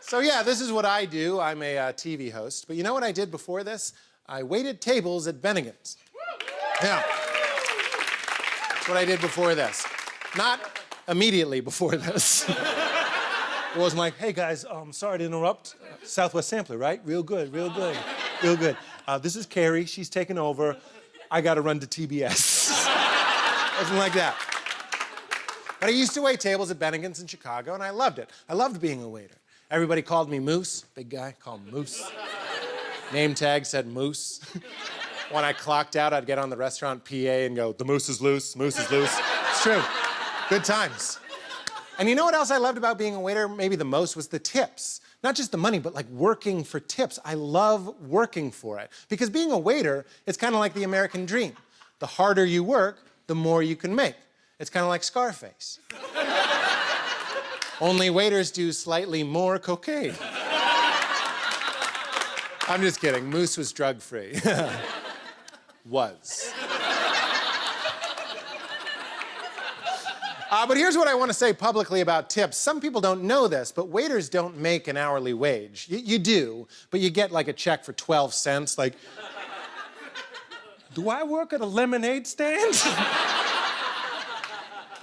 So yeah, this is what I do. I'm a TV host. But you know what I did before this? I waited tables at Bennigan's. Yeah. That's what I did before this. Not immediately before this. It wasn't like, hey guys, sorry to interrupt. Southwest Sampler, right? Real good, real good, real good. This is Carrie, she's taking over. I gotta run to TBS. Wasn't like that. But I used to wait tables at Bennigan's in Chicago, and I loved it. I loved being a waiter. Everybody called me Moose, big guy, called him Moose. Name tag said Moose. When I clocked out, I'd get on the restaurant PA and go, the moose is loose, moose is loose. It's true, good times. And you know what else I loved about being a waiter maybe the most was the tips. Not just the money, but like working for tips. I love working for it. Because being a waiter, it's kind of like the American dream. The harder you work, the more you can make. It's kind of like Scarface. Only waiters do slightly more cocaine. I'm just kidding. Moose was drug-free. Was. But here's what I want to say publicly about tips. Some people don't know this, but waiters don't make an hourly wage. You do, but you get like a check for 12 cents. Like, do I work at a lemonade stand?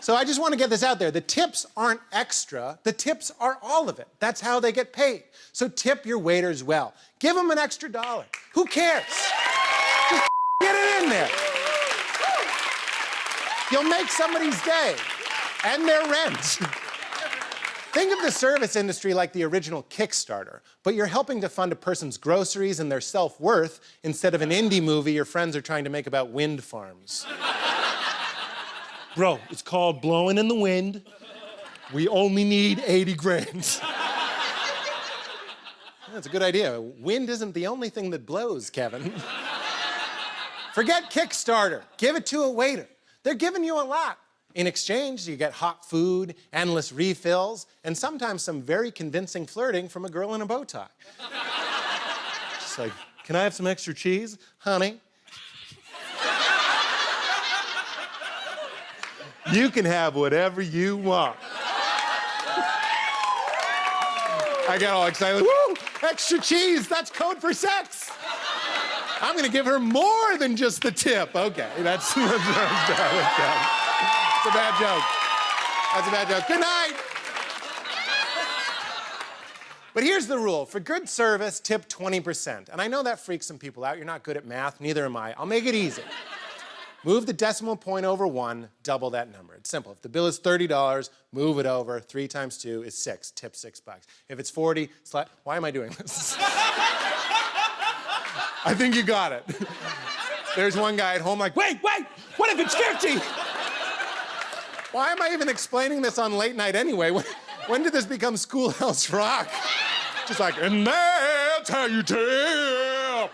So I just want to get this out there. The tips aren't extra. The tips are all of it. That's how they get paid. So tip your waiters well. Give them an extra $1. Who cares? Just get it in there. You'll make somebody's day and their rent. Think of the service industry like the original Kickstarter, but you're helping to fund a person's groceries and their self-worth instead of an indie movie your friends are trying to make about wind farms. Bro, it's called Blowing in the Wind. We only need 80 grand. That's a good idea. Wind isn't the only thing that blows, Kevin. Forget Kickstarter. Give it to a waiter. They're giving you a lot. In exchange, you get hot food, endless refills, and sometimes some very convincing flirting from a girl in a bow tie. Just like, can I have some extra cheese, honey? You can have whatever you want. I got all excited. Woo! Extra cheese, that's code for sex. I'm gonna give her more than just the tip. Okay, that's a bad joke. That's a bad joke. Good night. But here's the rule. For good service, tip 20%. And I know that freaks some people out. You're not good at math, neither am I. I'll make it easy. Move the decimal point over 1, double that number. It's simple. If the bill is $30, move it over. 3 times 2 is 6. Tip $6. If it's 40, why am I doing this? I think you got it. There's one guy at home like, wait, what if it's 50? Why am I even explaining this on late night anyway? When did this become Schoolhouse Rock? Just like, and that's how you tip.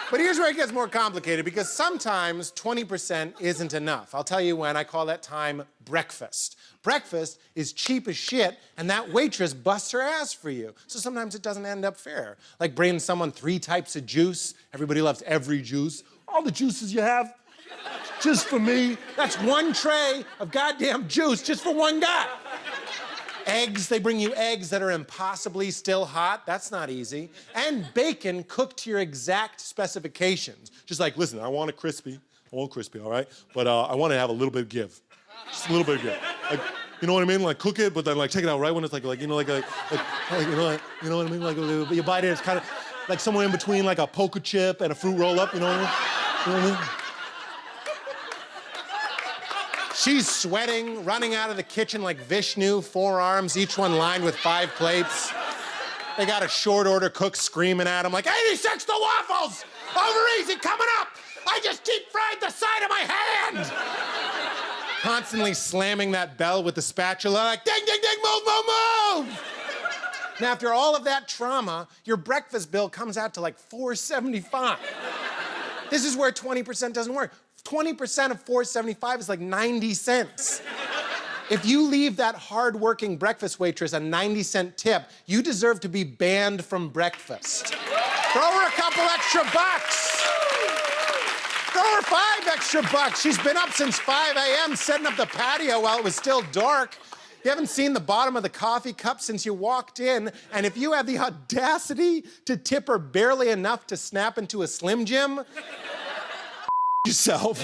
But here's where it gets more complicated, because sometimes 20% isn't enough. I'll tell you when. I call that time breakfast. Breakfast is cheap as shit, and that waitress busts her ass for you. So sometimes it doesn't end up fair. Like bringing someone 3 types of juice. Everybody loves every juice. All the juices you have, just for me. That's 1 tray of goddamn juice just for one guy. Eggs, they bring you eggs that are impossibly still hot. That's not easy. And bacon cooked to your exact specifications. Just like, listen, I want it crispy. I want crispy, all right? But I want to have a little bit of give. Just a little bit of give. Like, you know what I mean? Like, cook it, but then, like, take it out right when it's like you know what I mean? Like, you bite it, it's kind of like somewhere in between, like a poker chip and a fruit roll-up, you know what I mean? You know what I mean? She's sweating, running out of the kitchen like Vishnu, 4 arms, each one lined with 5 plates. They got a short order cook screaming at him like, 86 the waffles! Over easy, coming up! I just deep fried the side of my hand! Constantly slamming that bell with the spatula like, ding, ding, ding, move, move, move! Now, after all of that trauma, your breakfast bill comes out to like $4.75. This is where 20% doesn't work. 20% of $4.75 is like 90 cents. If you leave that hard-working breakfast waitress a 90-cent tip, you deserve to be banned from breakfast. Throw her a couple extra bucks. Throw her 5 extra bucks. She's been up since 5 a.m. setting up the patio while it was still dark. You haven't seen the bottom of the coffee cup since you walked in, and if you have the audacity to tip her barely enough to snap into a Slim Jim, yourself.